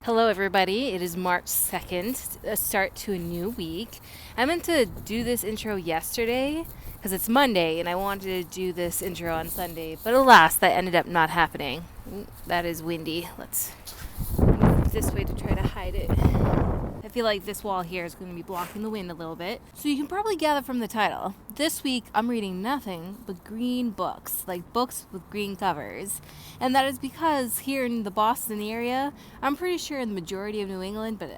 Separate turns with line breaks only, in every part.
Hello everybody, it is March 2nd, a start to a new week. I meant to do this intro yesterday because it's Monday and I wanted to do this intro on Sunday, but alas, that ended up not happening. That is windy. Let's move this way to try to hide it. I feel like this wall here is going to be blocking the wind a little bit. So you can probably gather from the title. This week I'm reading nothing but green books, like books with green covers. And that is because here in the Boston area, I'm pretty sure in the majority of New England, but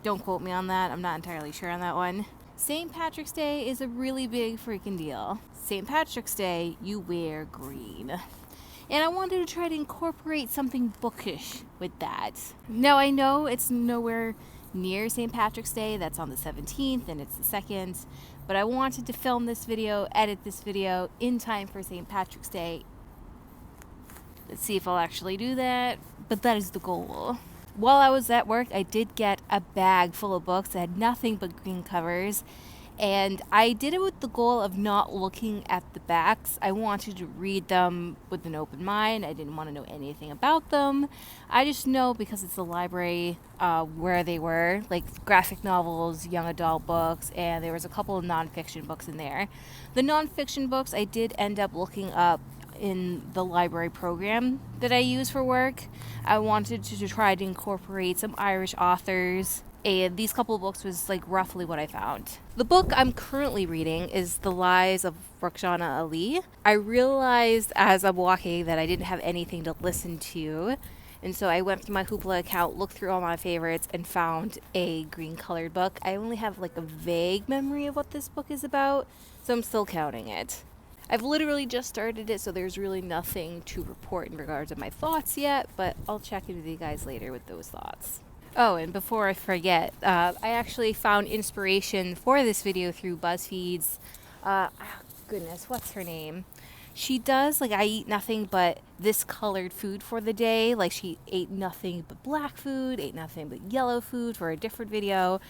don't quote me on that, I'm not entirely sure on that one. St. Patrick's Day is a really big freaking deal. St. Patrick's Day, you wear green. And I wanted to try to incorporate something bookish with that. Now I know it's nowhere near St. Patrick's Day, that's on the 17th and it's the 2nd, but I wanted to film this video, edit this video in time for St. Patrick's Day. Let's see if I'll actually do that, but that is the goal. While I was at work, I did get a bag full of books that had nothing but green covers, and I did it with the goal of not looking at the backs. I wanted to read them with an open mind. I didn't want to know anything about them. I just know because it's a library where they were, like graphic novels, young adult books, and there was a couple of nonfiction books in there. The nonfiction books I did end up looking up in the library program that I use for work. I wanted to try to incorporate some Irish authors, and these couple of books was like roughly what I found. The book I'm currently reading is The Lies of Rukhsana Ali. I realized as I'm walking that I didn't have anything to listen to, and so I went through my Hoopla account, looked through all my favorites, and found a green colored book. I only have like a vague memory of what this book is about, so I'm still counting it. I've literally just started it, so there's really nothing to report in regards to my thoughts yet, but I'll check in with you guys later with those thoughts. Oh, and before I forget, I actually found inspiration for this video through BuzzFeed's, goodness, what's her name? She does, like, I eat nothing but this colored food for the day. Like, she ate nothing but black food, ate nothing but yellow food for a different video.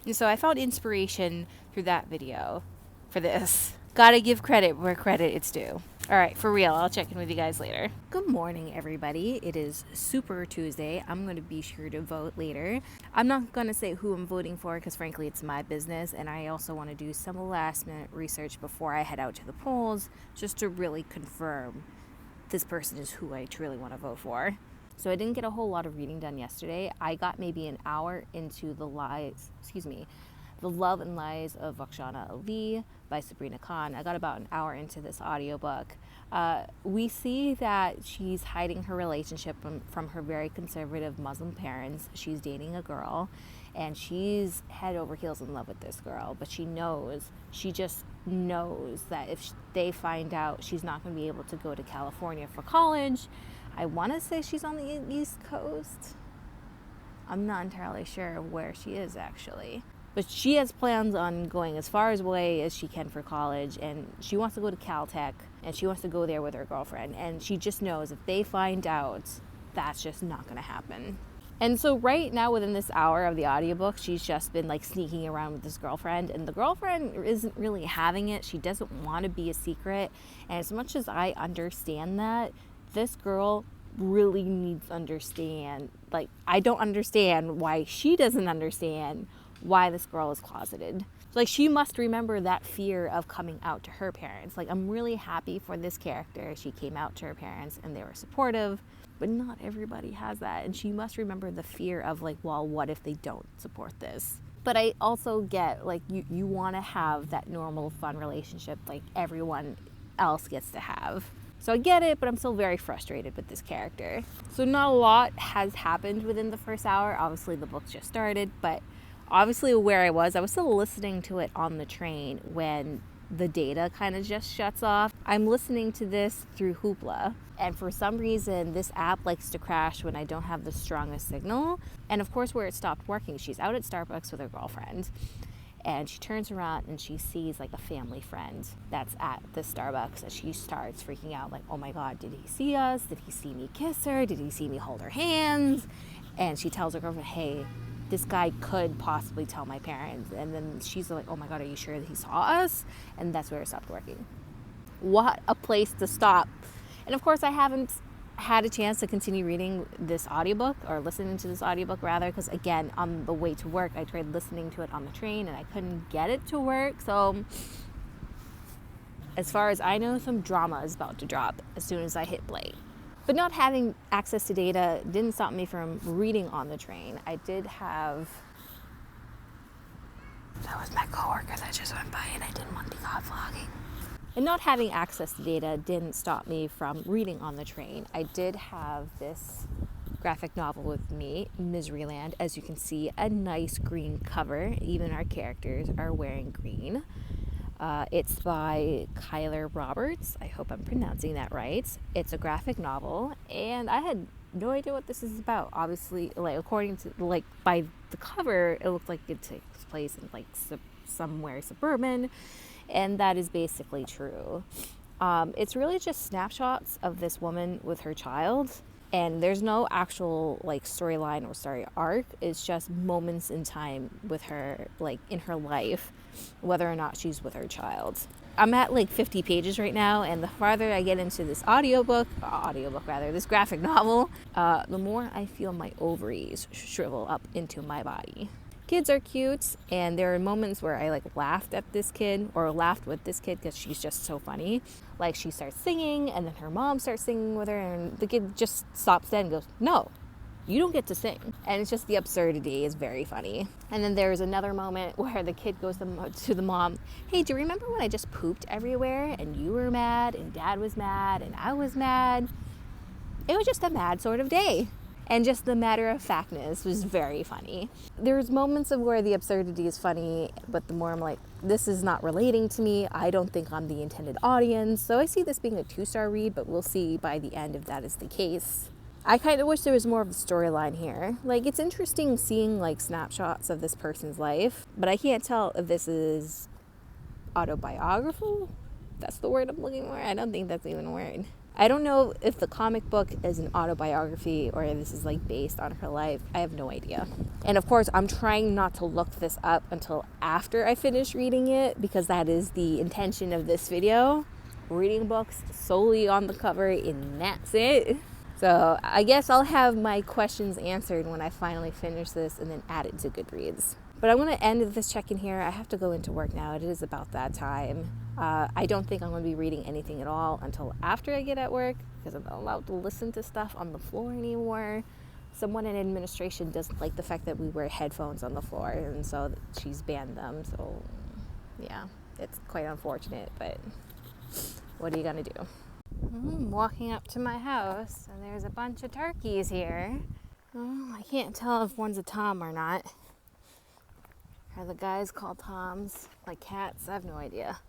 And so I found inspiration through that video for this. Gotta give credit where credit it's due. Alright, for real, I'll check in with you guys later. Good morning, everybody. It is Super Tuesday. I'm going to be sure to vote later. I'm not going to say who I'm voting for because, frankly, it's my business. And I also want to do some last-minute research before I head out to the polls just to really confirm this person is who I truly want to vote for. So I didn't get a whole lot of reading done yesterday. I got maybe an hour into The Love and Lies of Rukhsana Ali by Sabrina Khan. I got about an hour into this audiobook. We see that she's hiding her relationship from her very conservative Muslim parents. She's dating a girl, and she's head over heels in love with this girl, but she just knows that if they find out, she's not going to be able to go to California for college. I want to say she's on the East Coast. I'm not entirely sure where she is, actually. But she has plans on going as far away as she can for college, and she wants to go to Caltech, and she wants to go there with her girlfriend. And she just knows if they find out, that's just not going to happen. And so right now, within this hour of the audiobook, she's just been like sneaking around with this girlfriend, and the girlfriend isn't really having it. She doesn't want to be a secret. And as much as I understand that, this girl really needs to understand. Like, I don't understand why she doesn't understand why this girl is closeted. Like, she must remember that fear of coming out to her parents. Like, I'm really happy for this character. She came out to her parents and they were supportive, but not everybody has that. And she must remember the fear of like, well, what if they don't support this? But I also get, like, you want to have that normal, fun relationship like everyone else gets to have. So I get it, but I'm still very frustrated with this character. So not a lot has happened within the first hour. Obviously, the book just started, but obviously where I was still listening to it on the train when the data kind of just shuts off. I'm listening to this through Hoopla, and for some reason this app likes to crash when I don't have the strongest signal. And of course, where it stopped working, she's out at Starbucks with her girlfriend, and she turns around and she sees like a family friend that's at the Starbucks, and she starts freaking out like, oh my god, did he see us? Did he see me kiss her? Did he see me hold her hands? And she tells her girlfriend, hey, this guy could possibly tell my parents. And then she's like, oh my god, are you sure that he saw us? And that's where it stopped working. What a place to stop. And of course, I haven't
had a chance to continue reading this audiobook, or listening to this audiobook rather, because again, on the way to work I tried listening to it on the train and I couldn't get it to work. So as far as I know, some drama is about to drop as soon as I hit play. But not having access to data didn't stop me from reading on the train. I did have... That was my coworker that just went by and I didn't want to be caught vlogging. And not having access to data didn't stop me from reading on the train. I did have this graphic novel with me, Miseryland. As you can see, a nice green cover. Even our characters are wearing green. It's by Kyler Roberts. I hope I'm pronouncing that right. It's a graphic novel, and I had no idea what this is about. Obviously, like according to by the cover, it looked like it takes place in somewhere suburban, and that is basically true. It's really just snapshots of this woman with her child, and there's no actual storyline or story arc. It's just moments in time with her, in her life, whether or not she's with her child. I'm at 50 pages right now, and the farther I get into this this graphic novel, the more I feel my ovaries shrivel up into my body. Kids are cute, and there are moments where I laughed at this kid, or laughed with this kid, because she's just so funny. She starts singing, and then her mom starts singing with her, and the kid just stops dead and goes, "No, you don't get to sing." And it's just, the absurdity is very funny. And then there's another moment where the kid goes to the mom, "Hey, do you remember when I just pooped everywhere and you were mad and dad was mad and I was mad? It was just a mad sort of day." And just the matter-of-factness was very funny. There's moments of where the absurdity is funny, but the more I'm like, this is not relating to me. I don't think I'm the intended audience. So I see this being a 2-star read, but we'll see by the end if that is the case. I kind of wish there was more of a storyline here. It's interesting seeing snapshots of this person's life, but I can't tell if this is autobiographical. That's the word I'm looking for. I don't think that's even a word. I don't know if the comic book is an autobiography or if this is based on her life. I have no idea. And of course, I'm trying not to look this up until after I finish reading it, because that is the intention of this video. Reading books solely on the cover, and that's it. So I guess I'll have my questions answered when I finally finish this and then add it to Goodreads. But I'm going to end this check-in here. I have to go into work now. It is about that time. I don't think I'm going to be reading anything at all until after I get at work, because I'm not allowed to listen to stuff on the floor anymore. Someone in administration doesn't like the fact that we wear headphones on the floor, and so she's banned them. So yeah, it's quite unfortunate, but what are you going to do? I'm walking up to my house, and there's a bunch of turkeys here. Oh, I can't tell if one's a tom or not. Are the guys called toms? Like cats? I have no idea.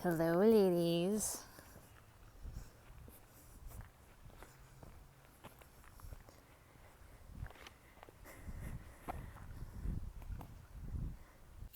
Hello, ladies.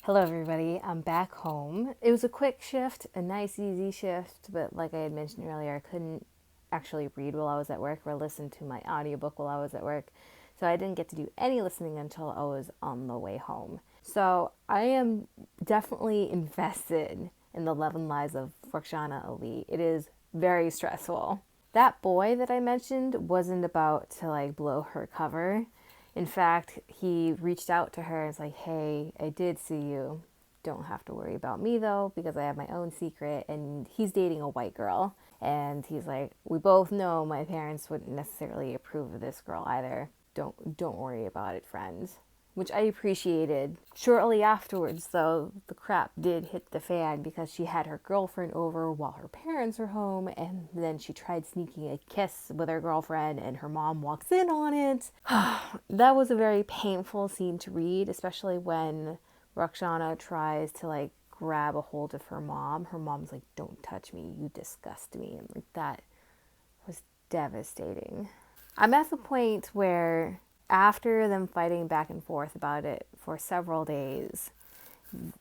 Hello, everybody. I'm back home. It was a quick shift, a nice, easy shift, but like I had mentioned earlier, I couldn't actually read while I was at work or listen to my audiobook while I was at work. So I didn't get to do any listening until I was on the way home. So I am definitely invested in the Love and Lies of Roxana Ali. It is very stressful. That boy that I mentioned wasn't about to blow her cover. In fact, he reached out to her and was like, "Hey, I did see you. Don't have to worry about me though, because I have my own secret." And he's dating a white girl. And he's like, "We both know my parents wouldn't necessarily approve of this girl either. Don't worry about it, friends." Which I appreciated. Shortly afterwards, though, the crap did hit the fan, because she had her girlfriend over while her parents were home, and then she tried sneaking a kiss with her girlfriend, and her mom walks in on it. That was a very painful scene to read, especially when Roxana tries to grab a hold of her mom. Her mom's like, "Don't touch me, you disgust me." And that was devastating. I'm at the point where, after them fighting back and forth about it for several days,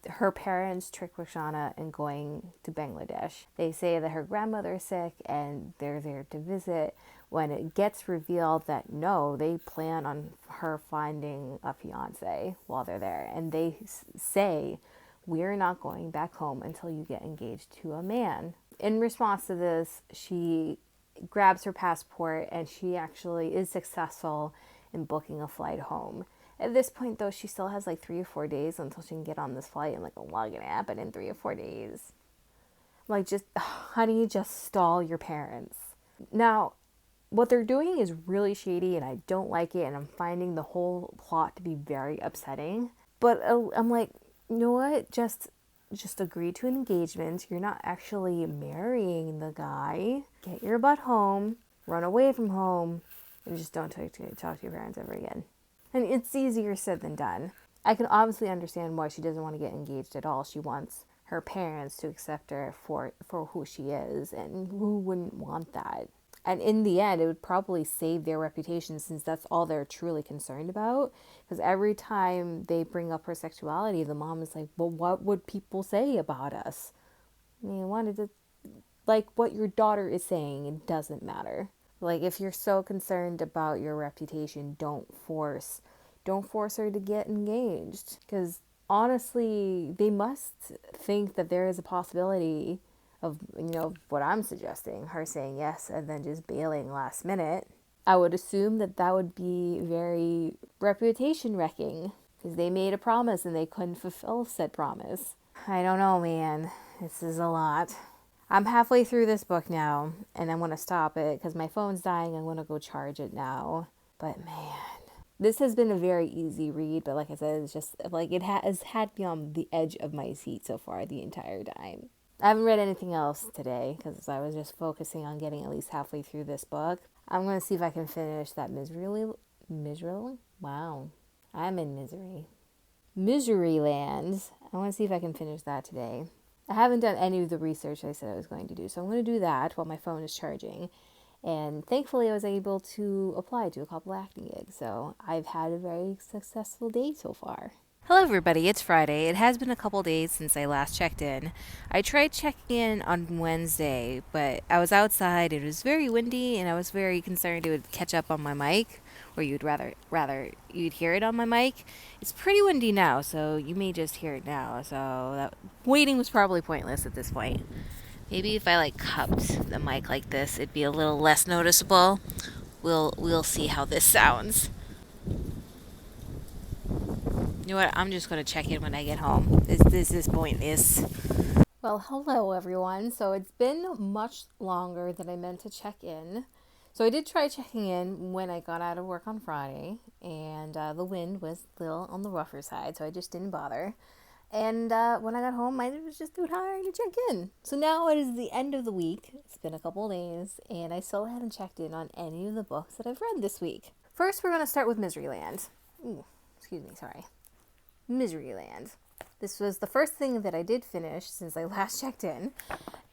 her parents trick Roxana in going to Bangladesh. They say that her grandmother is sick and they're there to visit, when it gets revealed that no, they plan on her finding a fiance while they're there. And they say, "We're not going back home until you get engaged to a man." In response to this, she grabs her passport, and she actually is successful in booking a flight home. At this point, though, she still has like 3 or 4 days until she can get on this flight, and like a lot can happen in 3 or 4 days. Like, just, honey, just stall your parents. Now, what they're doing is really shady, and I don't like it, and I'm finding the whole plot to be very upsetting. But I'm like, you know what? Just agree to an engagement. You're not actually marrying the guy. Get your butt home, run away from home, and just don't talk to your parents ever again. And it's easier said than done. I can obviously understand why she doesn't want to get engaged at all. She wants her parents to accept her for who she is, and who wouldn't want that? And in the end, it would probably save their reputation, since that's all they're truly concerned about. Because every time they bring up her sexuality, the mom is like, well, what would people say about us? I mean, wanted to, like, what your daughter is saying, it doesn't matter. Like, if you're so concerned about your reputation, don't force her to get engaged. Because honestly, they must think that there is a possibility of, what I'm suggesting, her saying yes and then just bailing last minute. I would assume that that would be very reputation wrecking, because they made a promise and they couldn't fulfill said promise. I don't know, man. This is a lot. I'm halfway through this book now, and I'm going to stop it because my phone's dying. I'm going to go charge it now. But man, this has been a very easy read, but like I said, it's just like it has had me on the edge of my seat so far the entire time. I haven't read anything else today because I was just focusing on getting at least halfway through this book. I'm going to see if I can finish that miserable? Wow. I'm in misery. Misery Land. I want to see if I can finish that today. I haven't done any of the research I said I was going to do, so I'm going to do that while my phone is charging. And thankfully, I was able to apply to a couple acting gigs, so I've had a very successful day so far.
Hello, everybody. It's Friday. It has been a couple days since I last checked in. I tried checking in on Wednesday, but I was outside. It was very windy, and I was very concerned it would catch up on my mic, or you'd rather you'd hear it on my mic. It's pretty windy now, so you may just hear it now. So that waiting was probably pointless at this point. Maybe if I like cupped the mic like this, it'd be a little less noticeable. We'll see how this sounds. You know what? I'm just going to check in when I get home. This is pointless.
Well, hello everyone. So it's been much longer than I meant to check in. So I did try checking in when I got out of work on Friday, and the wind was a little on the rougher side, so I just didn't bother. And when I got home, I was just too tired to check in. So now it is the end of the week. It's been a couple of days, and I still haven't checked in on any of the books that I've read this week. First, we're going to start with Miseryland. Ooh, excuse me, sorry. Miseryland. This was the first thing that I did finish since I last checked in.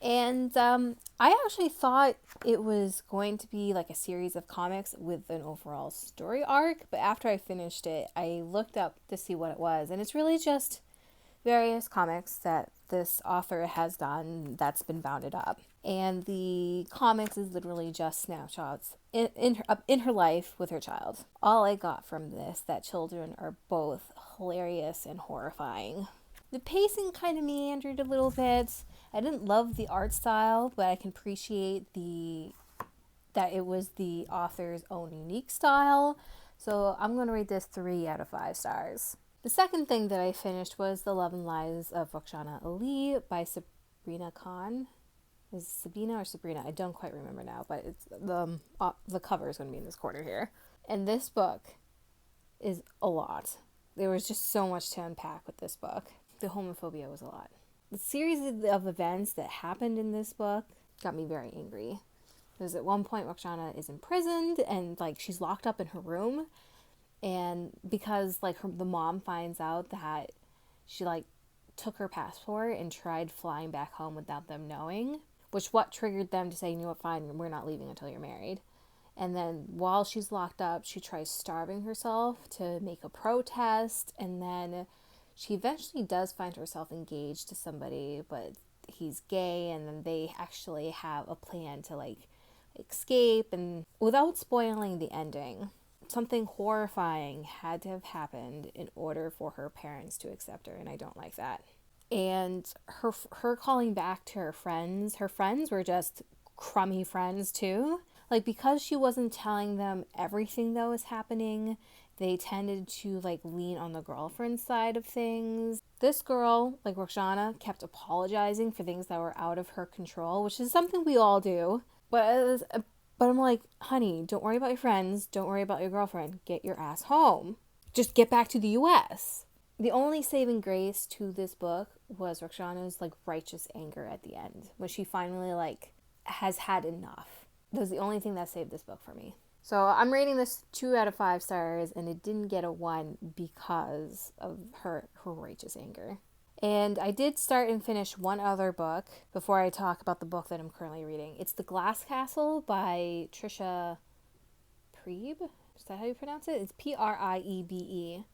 And I actually thought it was going to be like a series of comics with an overall story arc. But after I finished it, I looked up to see what it was. And it's really just various comics that this author has done that's been bounded up. And the comics is literally just snapshots in her life with her child. All I got from this, that children are both hilarious and horrifying. The pacing kind of meandered a little bit. I didn't love the art style, but I can appreciate that it was the author's own unique style. So I'm going to rate this 3 out of 5 stars. The second thing that I finished was The Love and Lives of Roxana Ali by Sabrina Khan. Is it Sabina or Sabrina? I don't quite remember now, but it's the cover is going to be in this corner here. And this book is a lot. There was just so much to unpack with this book. The homophobia was a lot. The series of events that happened in this book got me very angry. Because at one point, Roxana is imprisoned and like she's locked up in her room. And because like the mom finds out that she like took her passport and tried flying back home without them knowing, which what triggered them to say, you know what, fine, we're not leaving until you're married. And then while she's locked up, she tries starving herself to make a protest. And then she eventually does find herself engaged to somebody, but he's gay. And then they actually have a plan to like escape. And without spoiling the ending, something horrifying had to have happened in order for her parents to accept her. And I don't like that. And her calling back to her friends were just crummy friends too. Like, because she wasn't telling them everything that was happening, they tended to like lean on the girlfriend side of things. This girl, like Roxana, kept apologizing for things that were out of her control, which is something we all do. But I'm like, honey, don't worry about your friends. Don't worry about your girlfriend. Get your ass home. Just get back to the U.S. The only saving grace to this book was Roxana's like righteous anger at the end, when she finally like has had enough. That was the only thing that saved this book for me. So I'm rating this 2 out of 5 stars, and it didn't get a 1 because of her righteous anger. And I did start and finish one other book before I talk about the book that I'm currently reading. It's The Glass Castle by Trisha Priebe. Is that how you pronounce it? It's Priebe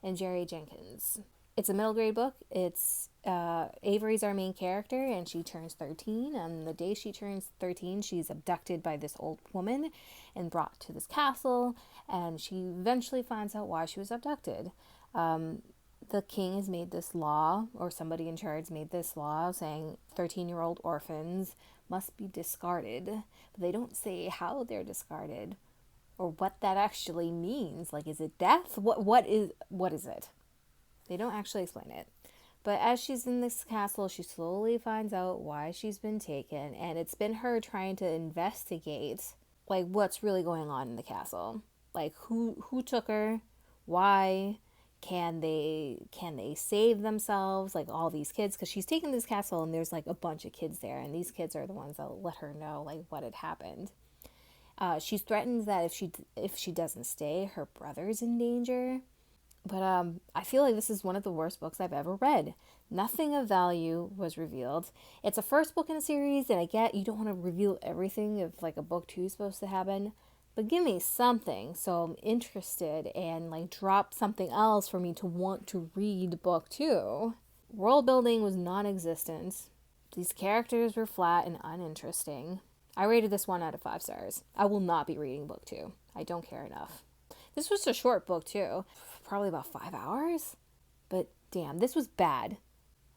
and Jerry Jenkins. It's a middle grade book. It's Avery's our main character, and she turns 13. And the day she turns 13, she's abducted by this old woman and brought to this castle. And she eventually finds out why she was abducted. The king has made this law, or somebody in charge made this law, saying 13-year-old orphans must be discarded. But they don't say how they're discarded or what that actually means. Like, is it death? What is it? They don't actually explain it. But as she's in this castle, she slowly finds out why she's been taken, and it's been her trying to investigate like what's really going on in the castle. Like, who took her? Why? Can they save themselves? Like, all these kids, because she's taken this castle and there's like a bunch of kids there, and these kids are the ones that let her know like what had happened. She's threatened that if she doesn't stay, her brother's in danger. But I feel like this is one of the worst books I've ever read. Nothing of value was revealed. It's a first book in a series, and I get you don't want to reveal everything if like a book 2 is supposed to happen. But give me something so I'm interested, and like drop something else for me to want to read book 2. World building was non-existent. These characters were flat and uninteresting. I rated this 1 out of 5 stars. I will not be reading book 2. I don't care enough. This was a short book too. Probably about 5 hours. But damn, this was bad.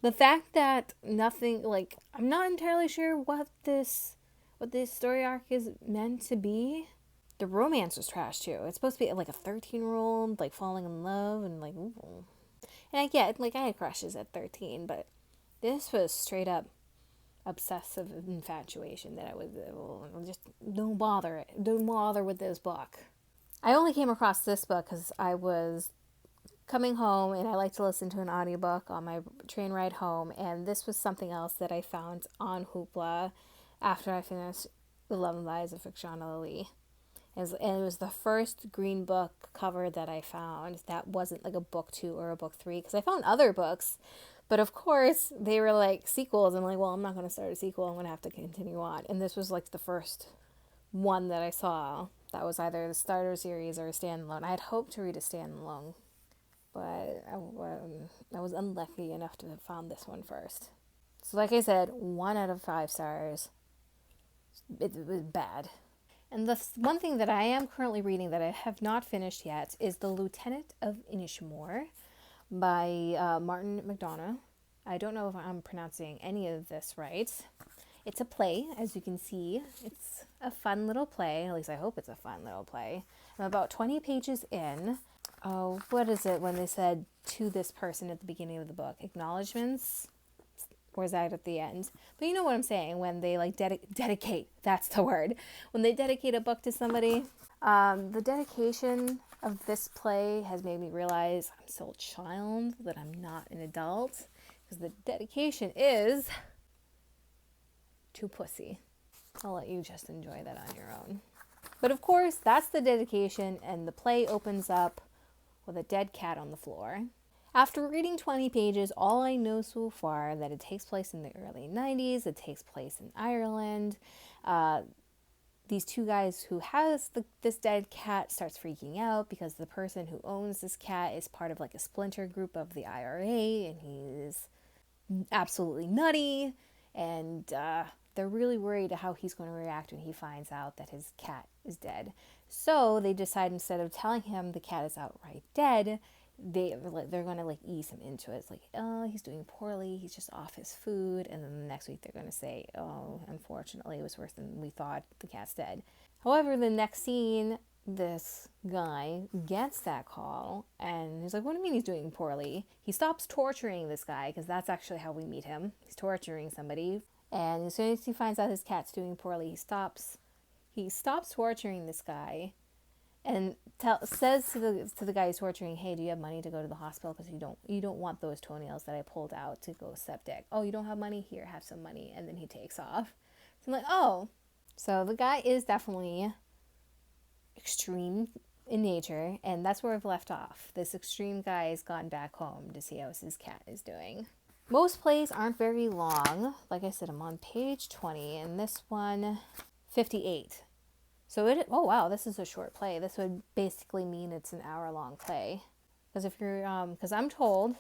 The fact that nothing, like, I'm not entirely sure what this story arc is meant to be. The romance was trash too. It's supposed to be like a 13-year-old like falling in love and like, ooh. And I get, like, I had crushes at 13, but this was straight up obsessive infatuation that I was just don't bother with this book. I only came across this book because I was coming home and I like to listen to an audiobook on my train ride home, and this was something else that I found on Hoopla after I finished The Love and Lies of Fictional Lee. And it was the first green book cover that I found that wasn't like a book 2 or a book 3, because I found other books, but of course they were like sequels. I'm like, well, I'm not going to start a sequel, I'm going to have to continue on. And this was like the first one that I saw that was either the starter series or a standalone. I had hoped to read a standalone, but I was unlucky enough to have found this one first. So like I said, 1 out of 5 stars. It was bad. And the one thing that I am currently reading that I have not finished yet is The Lieutenant of Inishmore by Martin McDonough. I don't know if I'm pronouncing any of this right. It's a play, as you can see. It's a fun little play. At least I hope it's a fun little play. I'm about 20 pages in. Oh, what is it when they said to this person at the beginning of the book? Acknowledgements? Or is that at the end? But you know what I'm saying, when they like dedicate, that's the word. When they dedicate a book to somebody. The dedication of this play has made me realize I'm still a child, that I'm not an adult. Because the dedication is to pussy. I'll let you just enjoy that on your own. But of course, that's the dedication, and the play opens up with a dead cat on the floor. After reading 20 pages, all I know so far that it takes place in the early 90s, it takes place in Ireland. These two guys who has this dead cat starts freaking out because the person who owns this cat is part of like a splinter group of the IRA, and he's absolutely nutty, and they're really worried how he's going to react when he finds out that his cat is dead. So they decide, instead of telling him the cat is outright dead, they're going to like ease him into it. It's like, oh, he's doing poorly, he's just off his food, and then the next week they're going to say, oh, unfortunately it was worse than we thought, the cat's dead. However, the next scene, this guy gets that call and he's like, what do you mean he's doing poorly? He stops torturing this guy, because that's actually how we meet him. He's torturing somebody, and as soon as he finds out his cat's doing poorly, he stops torturing this guy and says to the guy he's torturing, hey, do you have money to go to the hospital, because you don't want those toenails that I pulled out to go septic. Oh, you don't have money? Here, have some money. And then he takes off. So I'm like, oh. So the guy is definitely extreme in nature, and that's where I've left off. This extreme guy has gone back home to see how his cat is doing. Most plays aren't very long. Like I said, I'm on page 20, and this one, 58. So oh wow, this is a short play. This would basically mean it's an hour-long play. Because because I'm told,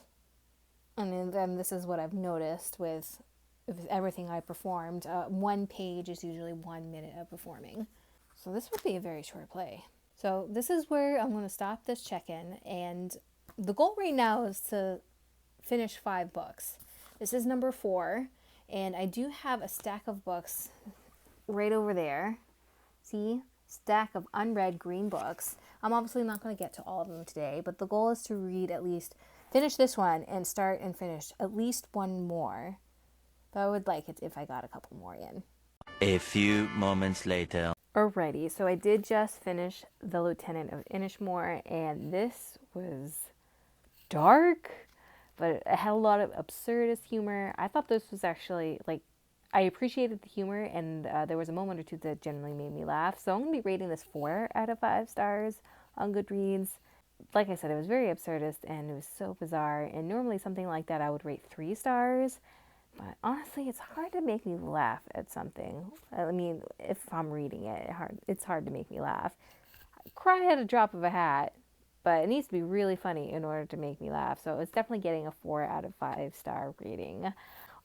and then this is what I've noticed with everything I performed, one page is usually 1 minute of performing. So this would be a very short play. So this is where I'm going to stop this check-in, and the goal right now is to finish 5 books. This is number 4, and I do have a stack of books right over there. See? Stack of unread green books. I'm obviously not going to get to all of them today, but the goal is to finish this one and start and finish at least one more. But I would like it if I got a couple more in.
A few moments later.
Alrighty, so I did just finish The Lieutenant of Inishmore, and this was dark, but it had a lot of absurdist humor. I thought this was actually, I appreciated the humor, and there was a moment or two that genuinely made me laugh. So I'm going to be rating this 4 out of 5 stars on Goodreads. Like I said, it was very absurdist, and it was so bizarre, and normally something like that I would rate 3 stars. But honestly, it's hard to make me laugh at something. I mean, if I'm reading it, it's hard to make me laugh. I cry at a drop of a hat, but it needs to be really funny in order to make me laugh. So it's definitely getting a 4 out of 5 star rating.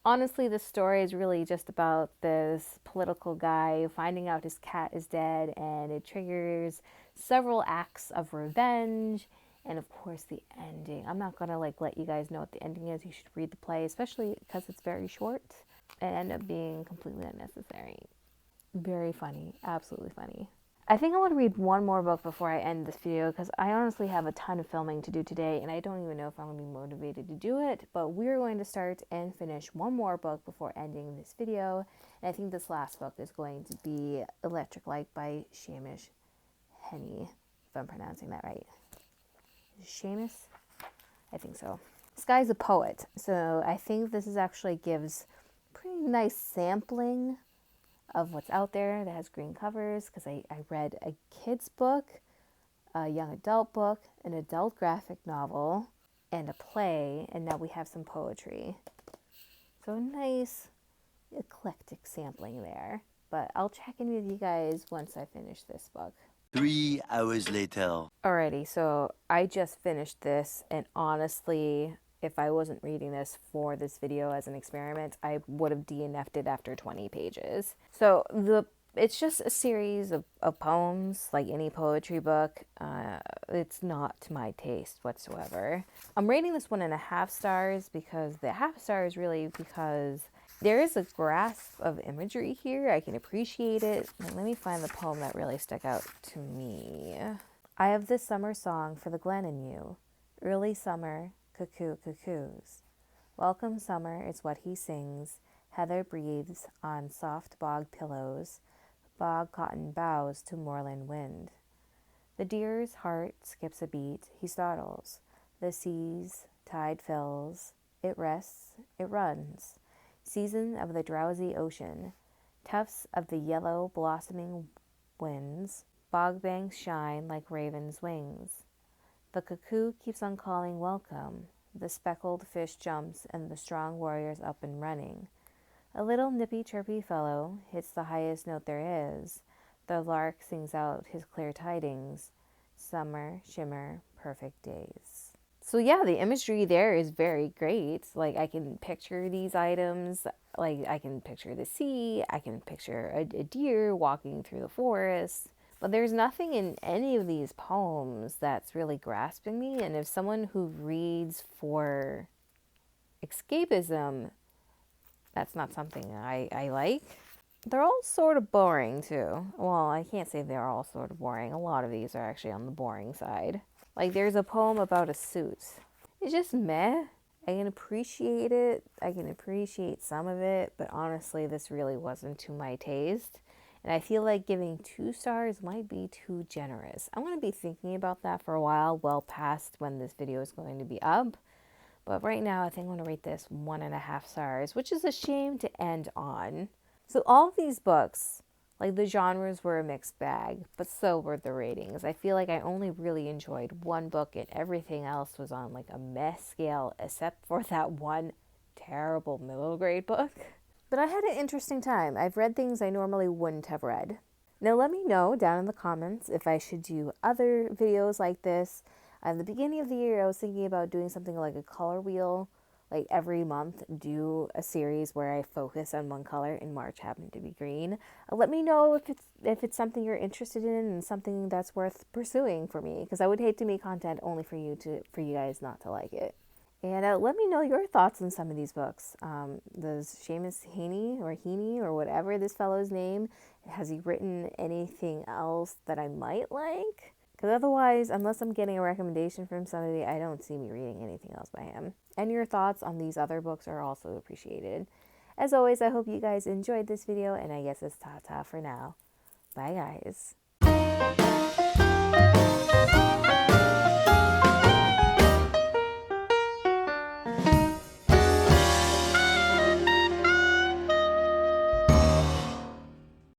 Honestly, this story is really just about this political guy finding out his cat is dead, and it triggers several acts of revenge. And of course, the ending. I'm not going to let you guys know what the ending is. You should read the play, especially because it's very short and end up being completely unnecessary. Very funny. Absolutely funny. I think I want to read one more book before I end this video, because I honestly have a ton of filming to do today, and I don't even know if I'm going to be motivated to do it. But we're going to start and finish one more book before ending this video. And I think this last book is going to be Electric Light by Shamish Henny, if I'm pronouncing that right. Seamus? I think so. This guy's a poet, so I think this is actually gives pretty nice sampling of what's out there that has green covers, because I read a kid's book, a young adult book, an adult graphic novel, and a play, and now we have some poetry. So nice eclectic sampling there. But I'll check in with you guys once I finish this book.
3 hours later.
Alrighty, so I just finished this, and honestly, if I wasn't reading this for this video as an experiment, I would have DNF'd it after 20 pages. So it's just a series of poems, like any poetry book. It's not to my taste whatsoever. I'm rating this 1.5 stars, because the half star is really because there is a grasp of imagery here. I can appreciate it. Let me find the poem that really stuck out to me. I have this summer song for the glen in you. Early summer, cuckoo cuckoos. Welcome summer is what he sings. Heather breathes on soft bog pillows. Bog cotton bows to moorland wind. The deer's heart skips a beat. He startles. The sea's tide fills. It rests. It runs. Season of the drowsy ocean, tufts of the yellow blossoming winds, bog banks shine like ravens' wings. The cuckoo keeps on calling welcome, the speckled fish jumps and the strong warrior's up and running. A little nippy chirpy fellow hits the highest note there is, the lark sings out his clear tidings, summer, shimmer, perfect days. So yeah, the imagery there is very great. I can picture these items. I can picture the sea. I can picture a deer walking through the forest. But there's nothing in any of these poems that's really grasping me. And if someone who reads for escapism, that's not something I like. They're all sort of boring too. Well, I can't say they're all sort of boring. A lot of these are actually on the boring side. Like there's a poem about a suit. It's just meh. I can appreciate it. I can appreciate some of it, but honestly, this really wasn't to my taste. And I feel like giving 2 stars might be too generous. I'm going to be thinking about that for a while, well past when this video is going to be up. But right now, I think I'm going to rate this 1.5 stars, which is a shame to end on. So all of these books, like the genres were a mixed bag, but so were the ratings. I feel like I only really enjoyed one book and everything else was on like a meh scale except for that one terrible middle grade book. But I had an interesting time. I've read things I normally wouldn't have read. Now let me know down in the comments if I should do other videos like this. At the beginning of the year, I was thinking about doing something like a color wheel, like every month do a series where I focus on one color, and March happened to be green. Let me know if it's something you're interested in and something that's worth pursuing for me, because I would hate to make content only for you guys not to like it. And let me know your thoughts on some of these books. Does Seamus Heaney or whatever this fellow's name, has he written anything else that I might like? Because otherwise, unless I'm getting a recommendation from somebody, I don't see me reading anything else by him. And your thoughts on these other books are also appreciated. As always, I hope you guys enjoyed this video, and I guess it's ta-ta for now. Bye, guys.